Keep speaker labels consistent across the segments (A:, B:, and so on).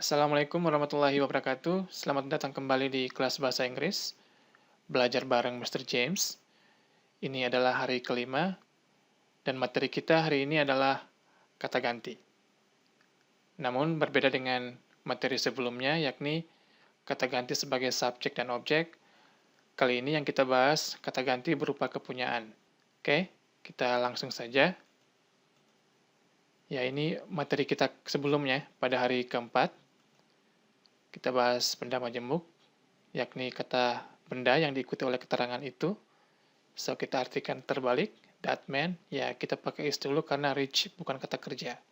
A: Assalamualaikum warahmatullahi wabarakatuh. Selamat datang kembali di kelas bahasa Inggris. Belajar bareng Mr. James. Ini adalah hari kelima, dan materi kita hari ini adalah kata ganti. Namun berbeda dengan materi sebelumnya, yakni kata ganti sebagai subjek dan objek. Kali ini yang kita bahas kata ganti berupa kepunyaan. Oke, kita langsung saja. Ya, ini materi kita sebelumnya pada hari keempat. Kita bahas benda majemuk, yakni kata benda yang diikuti oleh keterangan itu. So, kita artikan terbalik, that man, ya kita pakai is dulu karena rich bukan kata kerja.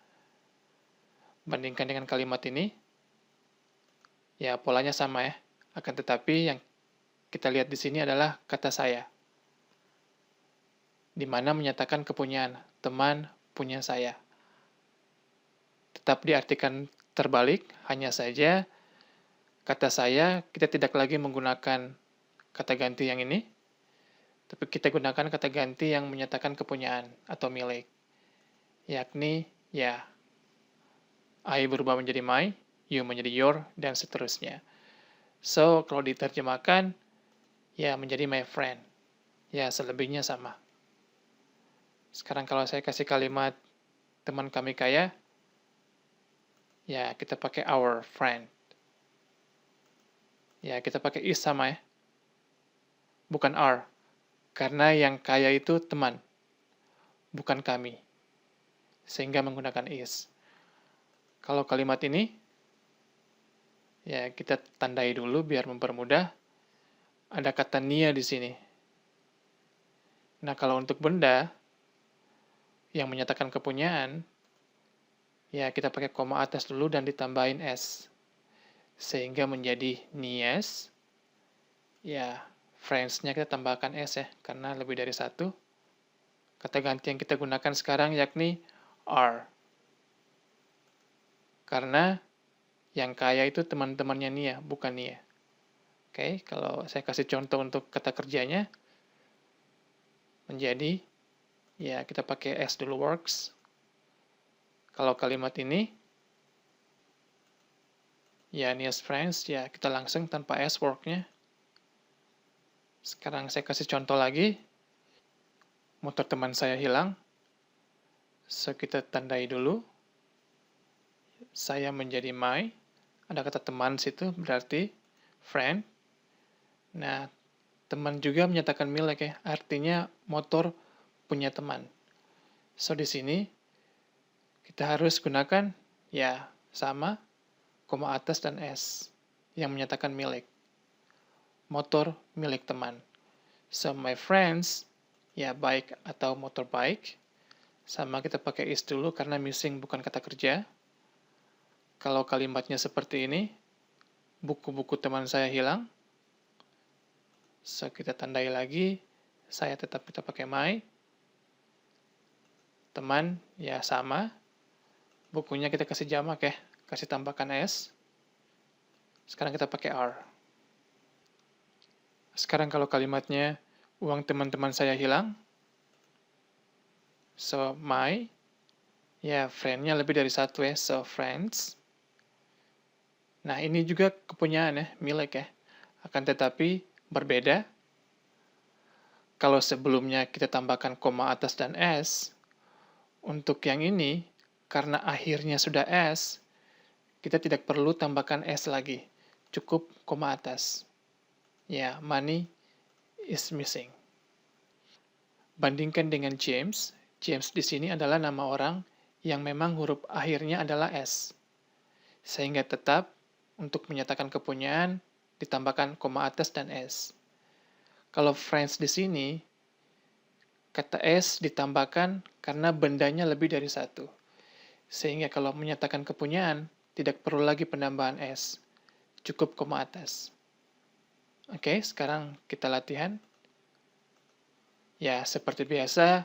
A: Bandingkan dengan kalimat ini, ya polanya sama ya. Akan tetapi yang kita lihat di sini adalah kata saya, di mana menyatakan kepunyaan, teman punya saya. Tetap diartikan terbalik, hanya saja kata saya kita tidak lagi menggunakan kata ganti yang ini, tapi kita gunakan kata ganti yang menyatakan kepunyaan atau milik, yakni ya, I berubah menjadi my, you menjadi your, dan seterusnya. So, kalau diterjemahkan, ya menjadi my friend. Ya, selebihnya sama. Sekarang kalau saya kasih kalimat teman kami kaya, ya kita pakai our friend. Ya, kita pakai is sama ya. Bukan our. Karena yang kaya itu teman, bukan kami. Sehingga menggunakan is. Kalau kalimat ini, ya kita tandai dulu biar mempermudah. Ada kata nia di sini. Nah, kalau untuk benda yang menyatakan kepunyaan, ya kita pakai koma atas dulu dan ditambahin s. Sehingga menjadi nias. Ya, friends-nya kita tambahkan s ya, karena lebih dari satu. Kata ganti yang kita gunakan sekarang yakni are. Karena yang kaya itu teman-temannya Nia, bukan Nia. Oke, kalau saya kasih contoh untuk kata kerjanya, menjadi, ya kita pakai S dulu works. Kalau kalimat ini, ya Nia's friends, ya kita langsung tanpa S worknya. Sekarang saya kasih contoh lagi, motor teman saya hilang. So, kita tandai dulu. Saya menjadi my, ada kata teman situ, berarti friend. Nah, teman juga menyatakan milik ya, artinya motor punya teman. So, di sini kita harus gunakan ya sama, koma atas dan S yang menyatakan milik. Motor milik teman. So, my friends, ya bike atau motorbike. Sama kita pakai is dulu karena missing bukan kata kerja. Kalau kalimatnya seperti ini, buku-buku teman saya hilang. So, kita tandai lagi, saya tetap kita pakai my. Teman, ya sama. Bukunya kita kasih jamak ya, kasih tambahkan S. Sekarang kita pakai R. Sekarang kalau kalimatnya, uang teman-teman saya hilang. So, my, ya friend-nya lebih dari satu ya, so friends. Nah, ini juga kepunyaan ya, milik ya. Akan tetapi berbeda. Kalau sebelumnya kita tambahkan koma atas dan S, untuk yang ini, karena akhirnya sudah S, kita tidak perlu tambahkan S lagi. Cukup koma atas. Ya, money is missing. Bandingkan dengan James. James di sini adalah nama orang yang memang huruf akhirnya adalah S. Sehingga tetap untuk menyatakan kepunyaan ditambahkan koma atas dan S. Kalau friends di sini, kata S ditambahkan karena bendanya lebih dari satu. Sehingga kalau menyatakan kepunyaan, tidak perlu lagi penambahan S. Cukup koma atas. Oke, sekarang kita latihan. Ya, seperti biasa,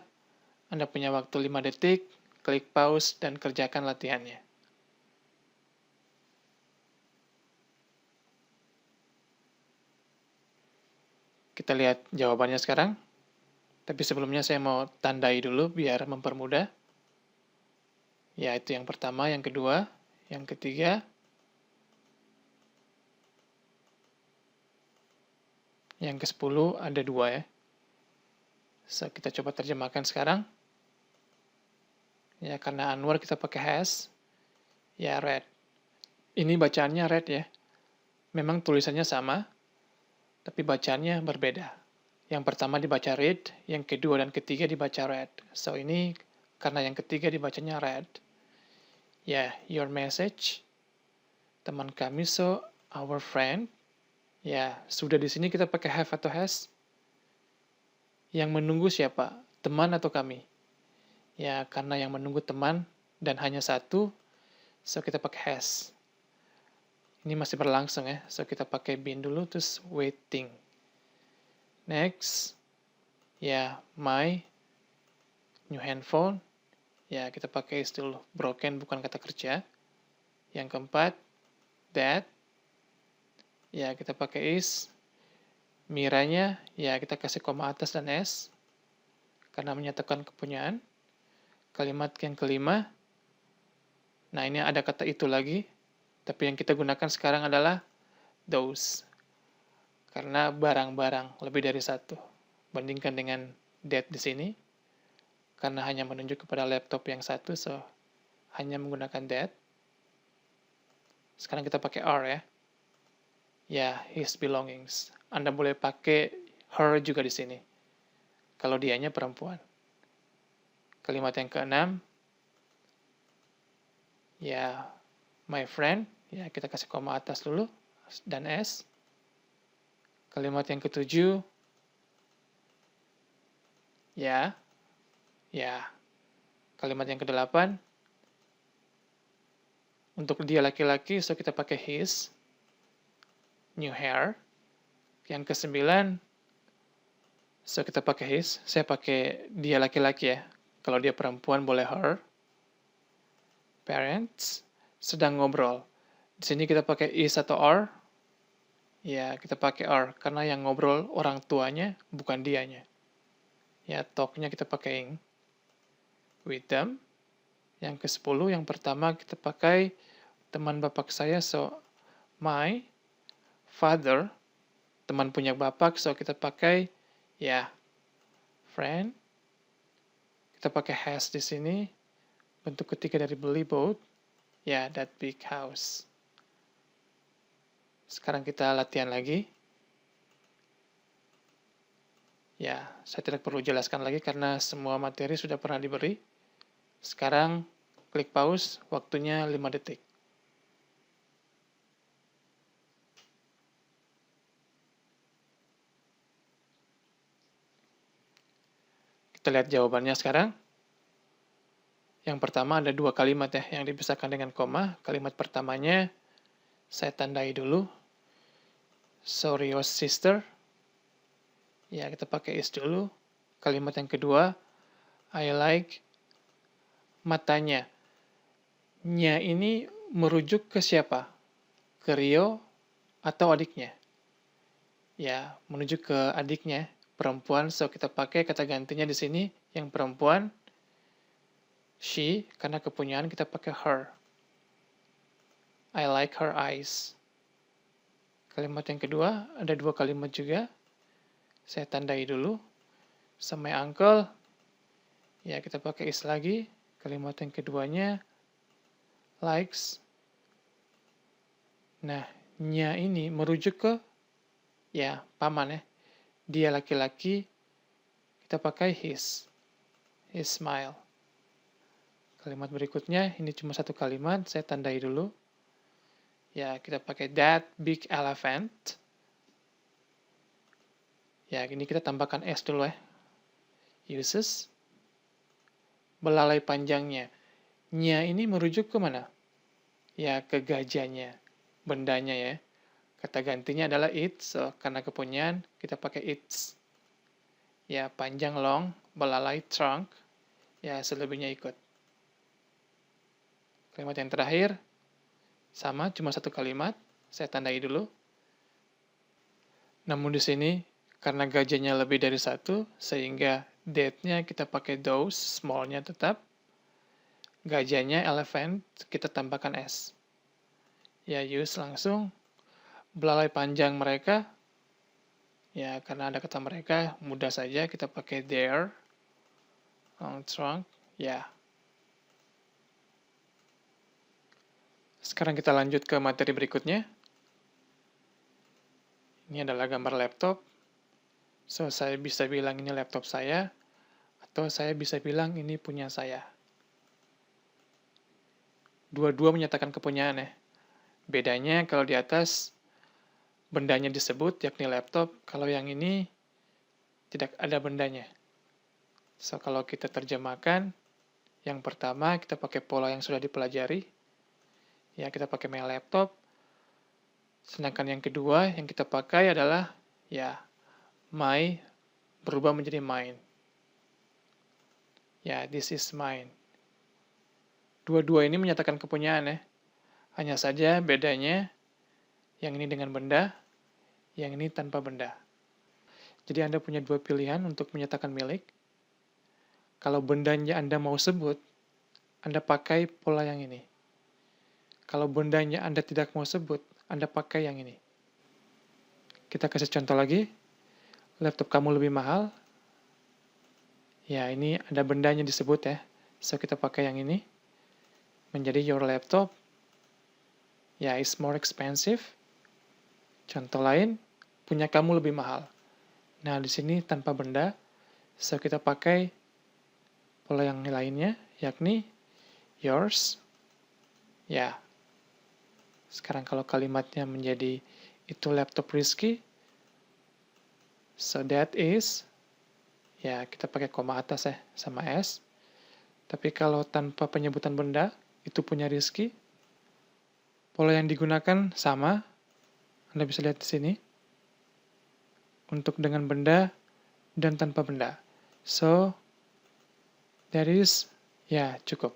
A: Anda punya waktu 5 detik, klik pause dan kerjakan latihannya. Kita lihat jawabannya sekarang. Tapi sebelumnya saya mau tandai dulu biar mempermudah. Ya, itu yang pertama, yang kedua, yang ketiga, Yang ke-10 ada 2 ya. So, kita coba terjemahkan sekarang. Ya, karena Anwar kita pakai has. Ya, read. Ini bacaannya read ya. Memang tulisannya sama, tapi bacaannya berbeda. Yang pertama dibaca read, yang kedua dan ketiga dibaca read. So, ini karena yang ketiga dibacanya read. Ya, your message. Teman kami, so our friend. Ya, sudah di sini kita pakai have atau has. Yang menunggu siapa? Teman atau kami? Ya, karena yang menunggu teman dan hanya satu, so kita pakai has. Ini masih berlangsung ya, so kita pakai been dulu, terus waiting. Next, ya, my new handphone. Ya, kita pakai is dulu. Broken bukan kata kerja. Yang keempat, that. Ya, kita pakai is. Miranya, ya kita kasih koma atas dan s. Karena menyatakan kepunyaan. Kalimat yang kelima. Nah, ini ada kata itu lagi. Tapi yang kita gunakan sekarang adalah those. Karena barang-barang lebih dari satu. Bandingkan dengan that di sini. Karena hanya menunjuk kepada laptop yang satu, so hanya menggunakan that. Sekarang kita pakai are ya. Ya, his belongings. Anda boleh pakai her juga di sini. Kalau dianya perempuan. Kalimat yang keenam. Ya, my friend. Ya, kita kasih koma atas dulu. Dan s. Kalimat yang ketujuh. Ya. Ya. Kalimat yang kedelapan. Untuk dia laki-laki, so kita pakai his. New hair. Yang kesembilan, so kita pakai his. Saya pakai dia laki-laki ya. Kalau dia perempuan boleh her. Parents sedang ngobrol. Di sini kita pakai is atau are. Ya, kita pakai are karena yang ngobrol orang tuanya bukan dianya. Ya, talk-nya kita pakai ing. With them. Yang ke-10, yang pertama kita pakai teman bapak saya, so my father. Teman punya bapak, so kita pakai ya friend. Kita pakai has di sini. Bentuk ketiga dari beli boat. Ya, that big house. Sekarang kita latihan lagi. Ya, saya tidak perlu jelaskan lagi karena semua materi sudah pernah diberi. Sekarang klik pause, waktunya 5 detik. Kita lihat jawabannya sekarang. Yang pertama ada 2 kalimat ya, yang dipisahkan dengan koma. Kalimat pertamanya, saya tandai dulu. Sorry, your sister. Ya, kita pakai is dulu. Kalimat yang kedua, I like matanya. Nya ini merujuk ke siapa? Ke Rio atau adiknya? Ya, menuju ke adiknya, perempuan. So, kita pakai kata gantinya di sini. Yang perempuan, she, karena kepunyaan kita pakai her. I like her eyes. Kalimat yang kedua, ada 2 kalimat juga. Saya tandai dulu. Sama uncle, ya kita pakai is lagi. Kalimat yang keduanya, likes. Nah, nya ini merujuk ke, ya paman ya. Dia laki-laki, kita pakai his. His smile. Kalimat berikutnya, ini cuma 1 kalimat, saya tandai dulu. Ya, kita pakai that big elephant. Ya, ini kita tambahkan s dulu ya. Uses. Belalai panjangnya. Nya ini merujuk ke mana? Ya, ke gajahnya. Bendanya ya. Kata gantinya adalah it, so karena kepunyaan, kita pakai its. Ya, panjang long, belalai trunk. Ya, selebihnya ikut. Kalimat yang terakhir, sama, cuma 1 kalimat. Saya tandai dulu. Namun di sini, karena gajahnya lebih dari 1, sehingga that-nya kita pakai those, small-nya tetap. Gajahnya, elephant, kita tambahkan s. Ya, use langsung. Belalai panjang mereka, Ya, karena ada kata mereka, mudah saja kita pakai their long trunk. Ya. Sekarang kita lanjut ke materi berikutnya. Ini adalah gambar laptop. So, saya bisa bilang ini laptop saya, atau saya bisa bilang ini punya saya. Dua-dua menyatakan kepunyaan ya. Bedanya kalau di atas bendanya disebut, yakni laptop. Kalau yang ini tidak ada bendanya. So, kalau kita terjemahkan, yang pertama kita pakai pola yang sudah dipelajari. Ya, kita pakai my laptop. Sedangkan yang kedua yang kita pakai adalah ya my berubah menjadi mine. Ya, this is mine. Dua-dua ini menyatakan kepunyaan ya. Hanya saja bedanya yang ini dengan benda, yang ini tanpa benda. Jadi Anda punya dua pilihan untuk menyatakan milik. Kalau bendanya Anda mau sebut, Anda pakai pola yang ini. Kalau bendanya Anda tidak mau sebut, Anda pakai yang ini. Kita kasih contoh lagi. Laptop kamu lebih mahal. Ya, ini ada bendanya disebut ya. So, kita pakai yang ini. Menjadi your laptop. Ya, is more expensive. Contoh lain, punya kamu lebih mahal. Nah, di sini tanpa benda. So, kita pakai pola yang lainnya, yakni yours. Ya. Sekarang kalau kalimatnya menjadi itu laptop Rizky. So, that is. Ya, kita pakai koma atas ya, sama S. Tapi kalau tanpa penyebutan benda, itu punya Rizky. Pola yang digunakan sama. Anda bisa lihat di sini. Untuk dengan benda dan tanpa benda. So, that is, ya cukup.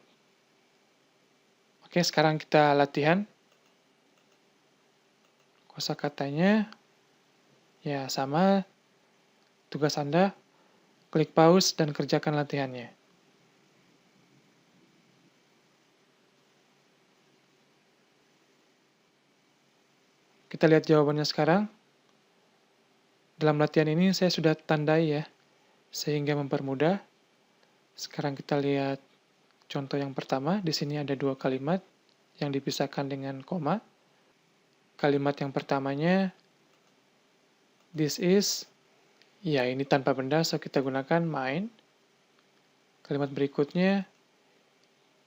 A: Oke, sekarang kita latihan. Kosakatanya, ya sama. Tugas Anda, klik pause dan kerjakan latihannya. Kita lihat jawabannya sekarang. Dalam latihan ini saya sudah tandai ya, sehingga mempermudah. Sekarang kita lihat contoh yang pertama. Di sini ada dua kalimat yang dipisahkan dengan koma. Kalimat yang pertamanya, this is, ya ini tanpa benda, so kita gunakan mine. Kalimat berikutnya,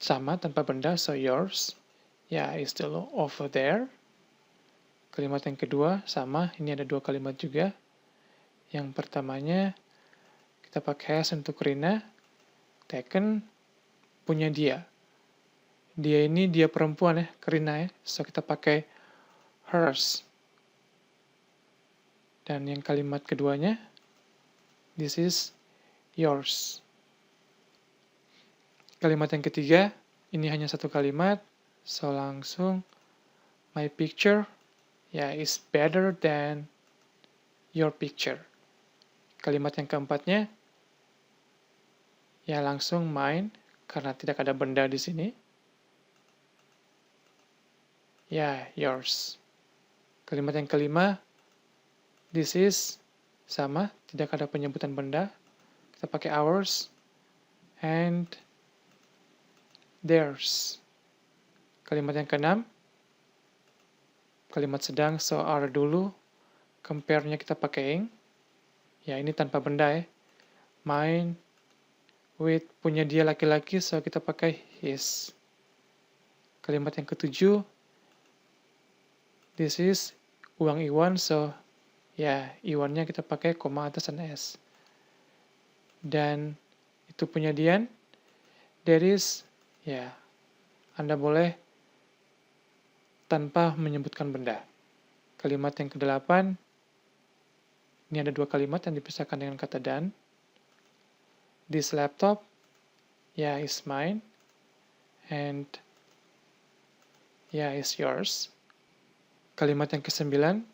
A: sama tanpa benda, so yours. Ya, is still over there. Kalimat yang kedua, sama, ini ada dua kalimat juga. Yang pertamanya, kita pakai has untuk Rina. Taken, punya dia. Dia ini dia perempuan ya, Rina ya. So kita pakai hers. Dan yang kalimat keduanya, this is yours. Kalimat yang ketiga, ini hanya satu kalimat, so langsung my picture, ya is better than your picture. Kalimat yang keempatnya, ya langsung mine, karena tidak ada benda di sini. Ya, yours. Kalimat yang kelima, this is, sama, tidak ada penyebutan benda. Kita pakai ours, and theirs. Kalimat yang keenam, kalimat sedang, so are dulu. Compare-nya kita pakai ing. Ya, ini tanpa benda ya. Mine, with, punya dia laki-laki, so kita pakai his. Kalimat yang ketujuh, this is, uang Iwan, so ya, Iwannya kita pakai koma atas dan S. Dan itu punya Dian, there is, ya, Anda boleh tanpa menyebutkan benda. Kalimat yang kedelapan, ini ada dua kalimat yang dipisahkan dengan kata dan. This laptop, ya, is mine, and ya, is yours. Kalimat yang kesembilan,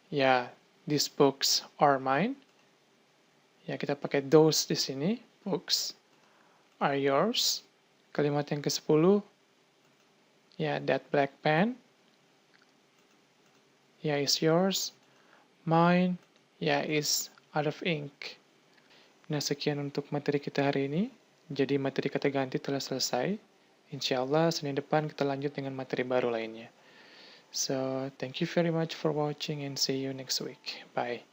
A: ya, these books are mine. Ya, kita pakai those di sini, books are yours. Kalimat yang ke-10, ya, that black pen. yeah, is yours. Mine, yeah, is out of ink. Nah, sekian untuk materi kita hari ini. Jadi materi kata ganti telah selesai. Insya Allah Senin depan kita lanjut dengan materi baru lainnya. So, thank you very much for watching and see you next week. Bye.